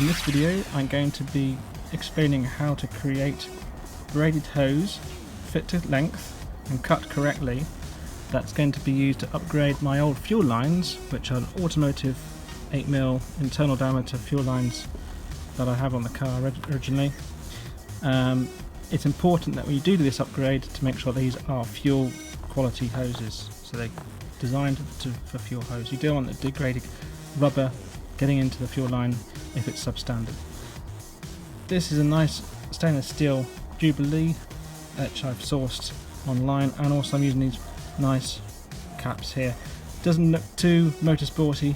In this video I'm going to be explaining how to create braided hose, fit to length and cut correctly. That's going to be used to upgrade my old fuel lines, which are automotive 8mm internal diameter fuel lines that I have on the car originally. It's important that when you do this upgrade to make sure these are fuel quality hoses, so they're designed for fuel hose. You don't want the degraded rubber getting into the fuel line if it's substandard. This is a nice stainless steel Jubilee which I've sourced online, and also I'm using these nice caps here. Doesn't look too motorsporty,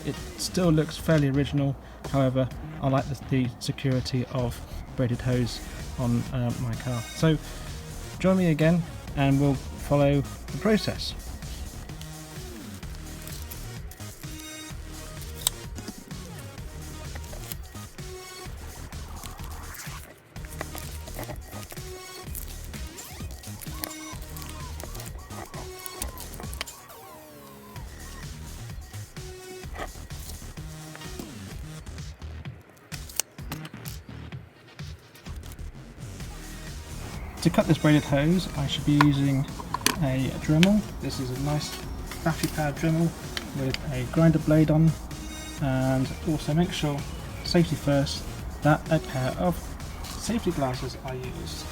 it still looks fairly original, however I like the security of braided hose on my car. So join me again and we'll follow the process. To cut this braided hose, I should be using a Dremel. This is a nice battery powered Dremel with a grinder blade on, and also make sure, safety first, that a pair of safety glasses are used.